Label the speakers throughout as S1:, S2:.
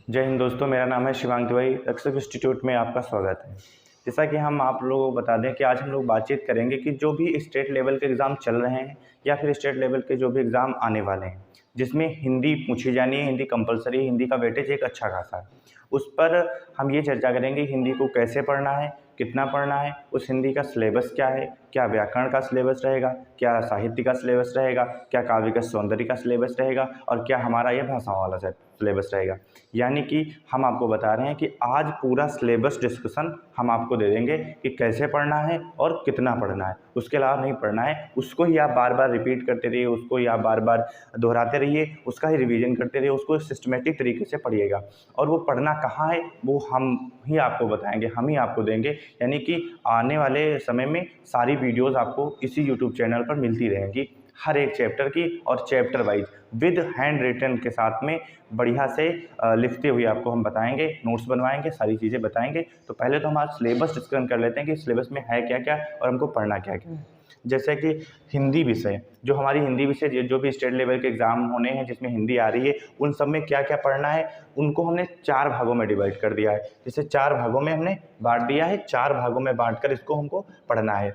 S1: जय हिंद दोस्तों, मेरा नाम है शिवांग तिवारी। रक्षक इंस्टीट्यूट में आपका स्वागत है। जैसा कि हम आप लोगों को बता दें कि आज हम लोग बातचीत करेंगे कि जो भी स्टेट लेवल के एग्ज़ाम चल रहे हैं या फिर स्टेट लेवल के जो भी एग्ज़ाम आने वाले हैं, जिसमें हिंदी पूछी जानी है, हिंदी कंपलसरी है, हिंदी का वेटेज एक अच्छा खासा है, उस पर हम ये चर्चा करेंगे हिंदी को कैसे पढ़ना है, कितना पढ़ना है, उस हिंदी का सिलेबस क्या है, क्या व्याकरण का सिलेबस रहेगा, क्या साहित्य का सिलेबस रहेगा, क्या काव्य का सौंदर्य का सिलेबस रहेगा और क्या हमारा ये भाषाओं वाला सिलेबस रहेगा। यानी कि हम आपको बता रहे हैं कि आज पूरा सिलेबस डिस्कशन हम आपको दे देंगे कि कैसे पढ़ना है और कितना पढ़ना है। उसके अलावा नहीं पढ़ना है, उसको ही आप बार बार रिपीट करते रहिए, उसको ही आप बार बार दोहराते रहिए, उसका ही रिवीजन करते रहिए, उसको सिस्टमेटिक तरीके से पढ़िएगा। और वो पढ़ना कहाँ है वो हम ही आपको बताएंगे, हम ही आपको देंगे। यानी कि आने वाले समय में सारी वीडियोज़ आपको इसी यूट्यूब चैनल पर मिलती रहेंगी, हर एक चैप्टर की और chapter wise with handwritten के साथ में बढ़िया से लिखते हुए आपको हम बताएंगे, नोट्स बनवाएंगे, सारी चीज़ें बताएंगे। तो पहले तो हम आज सिलेबस डिस्कस कर लेते हैं कि सिलेबस में है क्या क्या और हमको पढ़ना क्या क्या है। जैसे कि हिंदी विषय, जो हमारी हिंदी विषय जो भी स्टेट लेवल के एग्ज़ाम होने हैं जिसमें हिंदी आ रही है, उन सब में क्या क्या पढ़ना है उनको हमने 4 भागों में डिवाइड कर दिया है। जैसे 4 भागों में हमने बांट दिया है, 4 भागों में बांट कर इसको हमको पढ़ना है।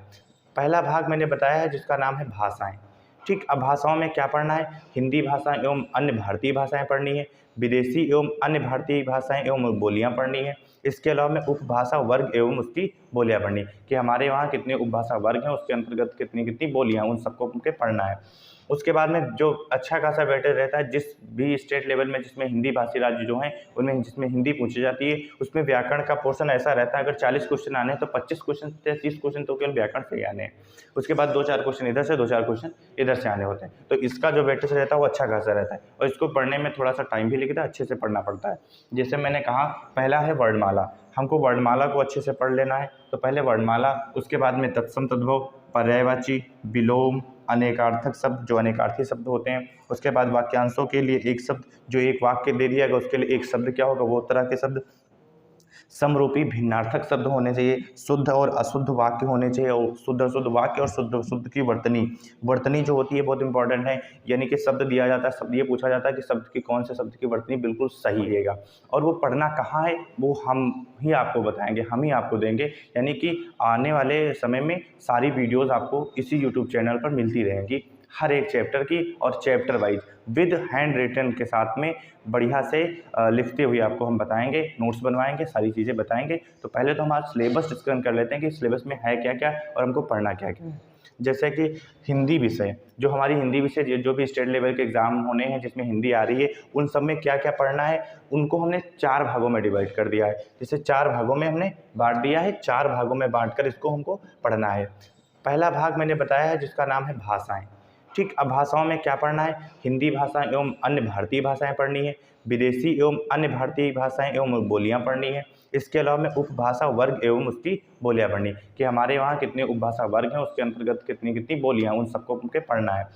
S1: पहला भाग मैंने बताया है जिसका नाम है भाषाएं। ठीक, अब भाषाओं में क्या पढ़ना है? हिंदी भाषा एवं अन्य भारतीय भाषाएं पढ़नी है, विदेशी एवं अन्य भारतीय भाषाएं एवं बोलियां पढ़नी है। इसके अलावा में उपभाषा वर्ग एवं उसकी बोलियां पढ़नी कि हमारे वहाँ कितने उपभाषा वर्ग हैं, उसके अंतर्गत कितनी कितनी बोलियां, उन सबको हमको पढ़ना है। उसके बाद में जो अच्छा खासा वेटेज रहता है जिस भी स्टेट लेवल में जिसमें हिंदी भाषी राज्य जो हैं उनमें जिसमें हिंदी पूछी जाती है, उसमें व्याकरण का पोर्शन ऐसा रहता है, अगर 40 क्वेश्चन आने हैं तो 25 क्वेश्चन से 30 क्वेश्चन तो केवल व्याकरण से ही आने हैं। उसके बाद 2-4 क्वेश्चन इधर से, 2-4 क्वेश्चन इधर से आने होते हैं। तो इसका जो वेटेज रहता है वो अच्छा खासा रहता है और इसको पढ़ने में थोड़ा सा टाइम भी लगता है, अच्छे से पढ़ना पड़ता है। जैसे मैंने कहा, पहला है वर्णमाला। हमको वर्णमाला को अच्छे से पढ़ लेना है। तो पहले वर्णमाला, उसके बाद में तत्सम तद्भव, पर्यायवाची, विलोम, अनेकार्थक शब्द जो अनेकार्थी शब्द होते हैं। उसके बाद वाक्यांशों के लिए एक शब्द, जो एक वाक्य दे दिया गया उसके लिए एक शब्द क्या होगा, वो तरह के शब्द। समरूपी भिन्नार्थक शब्द होने चाहिए, शुद्ध और अशुद्ध वाक्य होने चाहिए, और शुद्ध अशुद्ध वाक्य और शुद्ध अशुद्ध की वर्तनी। वर्तनी जो होती है बहुत इंपॉर्टेंट है, यानी कि शब्द दिया जाता है, शब्द ये पूछा जाता है कि शब्द की कौन से शब्द की वर्तनी बिल्कुल सही रहेगा। और वो पढ़ना कहाँ है वो हम ही आपको बताएंगे, हम ही आपको देंगे। यानी कि आने वाले समय में सारी वीडियोज़ आपको इसी यूट्यूब चैनल पर मिलती रहेंगी, हर एक चैप्टर की और chapter wise with handwritten के साथ में बढ़िया से लिखते हुए आपको हम बताएंगे, नोट्स बनवाएंगे, सारी चीज़ें बताएंगे। तो पहले तो हम आज सिलेबस डिस्कस कर लेते हैं कि सिलेबस में है क्या क्या और हमको पढ़ना क्या क्या है। जैसे कि हिंदी विषय, जो हमारी हिंदी विषय जो भी स्टेट लेवल के एग्ज़ाम होने हैं जिसमें हिंदी आ रही है, उन सब में क्या क्या पढ़ना है उनको हमने 4 भागों में डिवाइड कर दिया है। जैसे 4 भागों में हमने बांट दिया है, 4 भागों में बांट कर इसको हमको पढ़ना है। पहला भाग मैंने बताया है जिसका नाम है भाषाएं। ठीक, अब भाषाओं में क्या पढ़ना है? हिंदी भाषा एवं अन्य भारतीय भाषाएं पढ़नी है, विदेशी एवं अन्य भारतीय भाषाएं एवं बोलियां पढ़नी है। इसके अलावा में उपभाषा वर्ग एवं उसकी बोलियां पढ़नी कि हमारे वहाँ कितने उपभाषा वर्ग हैं, उसके अंतर्गत कितनी कितनी बोलियां, उन सबको हमको पढ़ना है।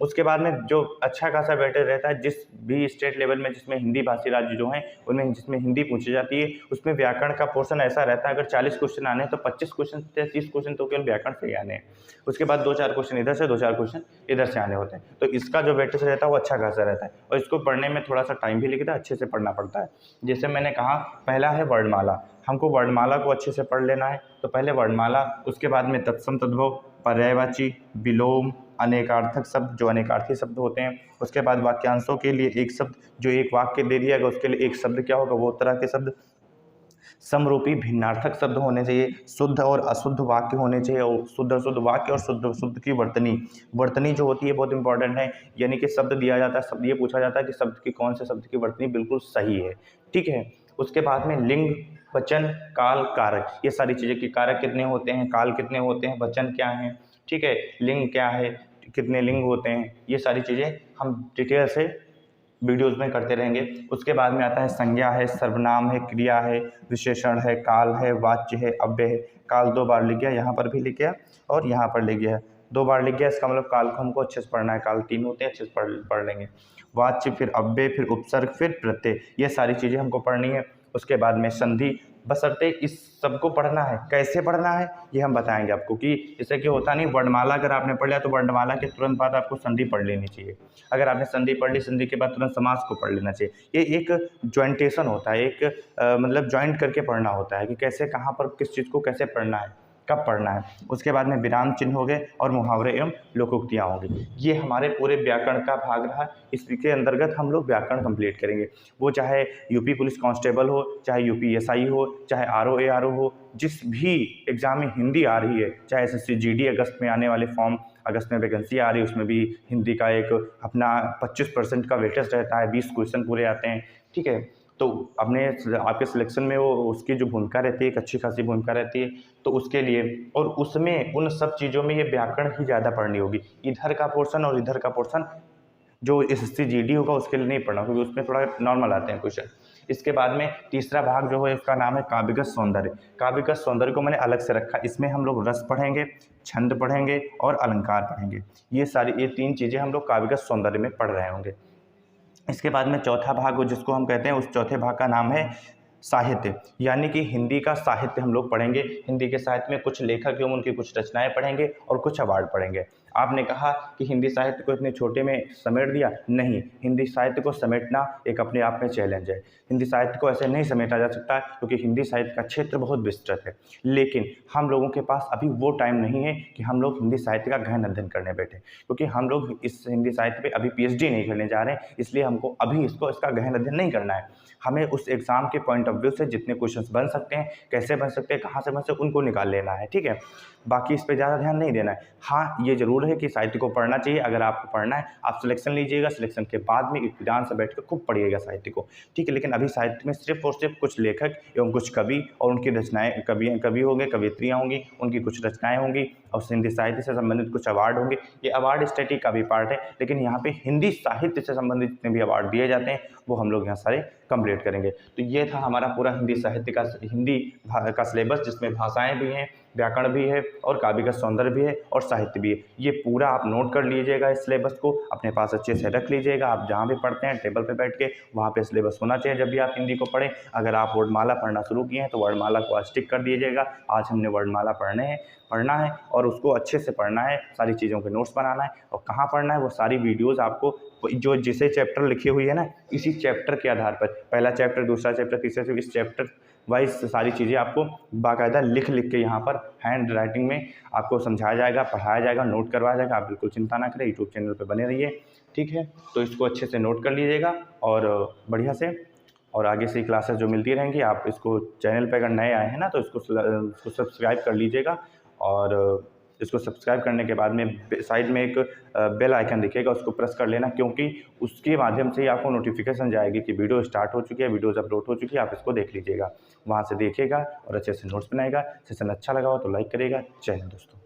S1: उसके बाद में जो अच्छा खासा वेटेज रहता है जिस भी स्टेट लेवल में जिसमें हिंदी भाषी राज्य जो हैं उनमें जिसमें हिंदी पूछी जाती है, उसमें व्याकरण का पोर्शन ऐसा रहता है, अगर 40 क्वेश्चन आने हैं तो 25 क्वेश्चन से 30 क्वेश्चन तो केवल व्याकरण से ही आने हैं। उसके बाद 2-4 क्वेश्चन इधर से, 2-4 क्वेश्चन इधर से आने होते हैं। तो इसका जो वेटेज रहता है वो अच्छा खासा रहता है और इसको पढ़ने में थोड़ा सा टाइम भी लगता है, अच्छे से पढ़ना पड़ता है। जैसे मैंने कहा, पहला है वर्णमाला। हमको वर्णमाला को अच्छे से पढ़ लेना है। तो पहले वर्णमाला, उसके बाद में तत्सम तद्भव, पर्यायवाची, विलोम, अनेकार्थक शब्द जो अनेकार्थी शब्द होते हैं। उसके बाद वाक्यांशों के लिए एक शब्द, जो एक वाक्य दे दिया गया उसके लिए एक शब्द क्या होगा, वो तरह के शब्द। समरूपी भिन्नार्थक शब्द होने चाहिए, शुद्ध और अशुद्ध वाक्य होने चाहिए, और शुद्ध अशुद्ध वाक्य और शुद्ध अशुद्ध की वर्तनी। वर्तनी जो होती है बहुत इंपॉर्टेंट है, यानी कि शब्द दिया जाता है, शब्द ये पूछा जाता है कि शब्द की कौन से शब्द की वर्तनी बिल्कुल सही है। ठीक है, उसके बाद में लिंग, वचन, काल, कारक, ये सारी चीज़ें कि कारक कितने होते हैं, काल कितने होते हैं, वचन क्या है, ठीक है, लिंग क्या है, कितने लिंग होते हैं, ये सारी चीज़ें हम डिटेल से वीडियोज़ में करते रहेंगे। उसके बाद में आता है संज्ञा है, सर्वनाम है, क्रिया है, विशेषण है, काल है, वाच्य है, अव्यय है। काल 2 बार लिख गया, यहाँ पर भी लिख गया और यहाँ पर लिख गया है, 2 बार लिख गया, इसका मतलब काल को हमको अच्छे से पढ़ना है। काल 3 होते हैं, अच्छे से पढ़ लेंगे। वाच्य, फिर अव्यय, फिर उपसर्ग, फिर प्रत्यय, ये सारी चीज़ें हमको पढ़नी है। उसके बाद में संधि, बशर्ते इस सबको पढ़ना है। कैसे पढ़ना है ये हम बताएंगे आपको, कि इससे क्या होता नहीं, वर्णमाला अगर आपने पढ़ लिया तो वर्णमाला के तुरंत बाद आपको संधि पढ़ लेनी चाहिए। अगर आपने संधि पढ़ ली, संधि के बाद तुरंत समास को पढ़ लेना चाहिए। ये एक जॉइंटेशन होता है, एक मतलब जॉइंट करके पढ़ना होता है कि कैसे कहाँ पर किस चीज़ को कैसे पढ़ना है, कब पढ़ना है। उसके बाद में विराम चिन्ह हो गए और मुहावरे एवं लोकोक्तियाँ होंगी। ये हमारे पूरे व्याकरण का भाग रहा। इसके अंतर्गत हम लोग व्याकरण कंप्लीट करेंगे, वो चाहे यूपी पुलिस कांस्टेबल हो, चाहे यूपी एसआई हो, चाहे आरओ एआरओ हो, जिस भी एग्ज़ाम में हिंदी आ रही है, चाहे एसएससी जीडी अगस्त में आने वाले फॉर्म, अगस्त में वैकेंसी आ रही है, उसमें भी हिंदी का एक अपना 25% का वेटेज रहता है, 20 क्वेश्चन पूरे आते हैं, ठीक है। तो अपने आपके सिलेक्शन में वो उसकी जो भूमिका रहती है, एक अच्छी खासी भूमिका रहती है, तो उसके लिए और उसमें उन सब चीज़ों में ये व्याकरण ही ज़्यादा पढ़नी होगी। इधर का पोर्शन और इधर का पोर्शन जो एसएससी जीडी होगा उसके लिए नहीं पढ़ना, क्योंकि उसमें थोड़ा नॉर्मल आते हैं क्वेश्चन। इसके बाद में तीसरा भाग जो है उसका नाम है काव्यगत सौंदर्य। काव्यगत सौंदर्य को मैंने अलग से रखा, इसमें हम लोग रस पढ़ेंगे, छंद पढ़ेंगे और अलंकार पढ़ेंगे। ये 3 चीज़ें हम लोग काव्यगत सौंदर्य में पढ़ रहे होंगे। इसके बाद में चौथा भाग जिसको हम कहते हैं, उस चौथे भाग का नाम है साहित्य, यानी कि हिंदी का साहित्य हम लोग पढ़ेंगे। हिंदी के साहित्य में कुछ लेखक एवं उनकी कुछ रचनाएं पढ़ेंगे और कुछ अवार्ड पढ़ेंगे। आपने कहा कि हिंदी साहित्य को इतने छोटे में समेट दिया, नहीं, हिंदी साहित्य को समेटना एक अपने आप में चैलेंज है। हिंदी साहित्य को ऐसे नहीं समेटा जा सकता, क्योंकि हिंदी साहित्य का क्षेत्र बहुत विस्तृत है। लेकिन हम लोगों के पास अभी वो टाइम नहीं है कि हम लोग हिंदी साहित्य का गहन अध्ययन करने बैठे, क्योंकि हम लोग इस हिंदी साहित्य पे अभी पीएचडी नहीं करने जा रहे हैं, इसलिए हमको अभी इसका गहन अध्ययन नहीं करना है। हमें उस एग्ज़ाम के पॉइंट ऑफ व्यू से जितने क्वेश्चंस बन सकते हैं, कैसे बन सकते हैं, कहाँ से बन सकते हैं, उनको निकाल लेना है, ठीक है। बाकी इस पे ज़्यादा ध्यान नहीं देना है। हाँ, ये ज़रूर है कि साहित्य को पढ़ना चाहिए। अगर आपको पढ़ना है, आप सिलेक्शन लीजिएगा, सिलेक्शन के बाद में इत्मीनान से बैठ कर खूब पढ़िएगा साहित्य को, ठीक है। लेकिन अभी साहित्य में सिर्फ और सिर्फ कुछ लेखक एवं कुछ कवि और उनकी रचनाएँ, कवि होंगे, कवियत्रियाँ होंगी, उनकी कुछ रचनाएँ होंगी और हिंदी साहित्य से संबंधित कुछ अवार्ड होंगे। ये अवार्ड स्टडी का भी पार्ट है, लेकिन यहाँ पे हिंदी साहित्य से संबंधित जितने भी अवार्ड दिए जाते हैं वो हम लोग यहाँ सारे कंप्लीट करेंगे। तो ये था हमारा पूरा हिंदी साहित्य का, हिंदी का सिलेबस, जिसमें भाषाएं भी हैं, व्याकरण भी है और काव्यगत सौंदर्य भी है और साहित्य भी है। ये पूरा आप नोट कर लीजिएगा, इस सिलेबस को अपने पास अच्छे से रख लीजिएगा। आप जहाँ भी पढ़ते हैं टेबल पे बैठ के वहाँ पे सिलेबस होना चाहिए जब भी आप हिंदी को पढ़ें। अगर आप वर्णमाला पढ़ना शुरू किए हैं तो वर्णमाला को आज टिक कर दीजिएगा। आज हमने वर्णमाला पढ़ना है और उसको अच्छे से पढ़ना है, सारी चीज़ों के नोट्स बनाना है। और कहाँ पढ़ना है, वो सारी वीडियोस आपको जो जिसे चैप्टर लिखी हुई है ना, इसी चैप्टर के आधार पर, पहला चैप्टर, दूसरा चैप्टर, तीसरा चैप्टर, इस चैप्टर वाइज सारी चीज़ें आपको बाकायदा लिख के यहाँ पर हैंड राइटिंग में आपको समझाया जाएगा, पढ़ाया जाएगा, नोट करवाया जाएगा। आप बिल्कुल चिंता ना करें, यूट्यूब चैनल पर बने रहिए, ठीक है। तो इसको अच्छे से नोट कर लीजिएगा और बढ़िया से, और आगे से क्लासेस जो मिलती रहेंगी। आप इसको चैनल पे अगर नए आए हैं ना तो इसको सब्सक्राइब कर लीजिएगा, और इसको सब्सक्राइब करने के बाद में साइड में एक बेल आइकन दिखेगा, उसको प्रेस कर लेना, क्योंकि उसके माध्यम से ही आपको नोटिफिकेशन जाएगी कि वीडियो स्टार्ट हो चुकी है, वीडियोज़ अपलोड हो चुकी है। आप इसको देख लीजिएगा, वहाँ से देखिएगा और अच्छे से नोट्स बनाएगा। सेशन अच्छा लगा हो तो लाइक करिएगा। जय हिंद दोस्तों।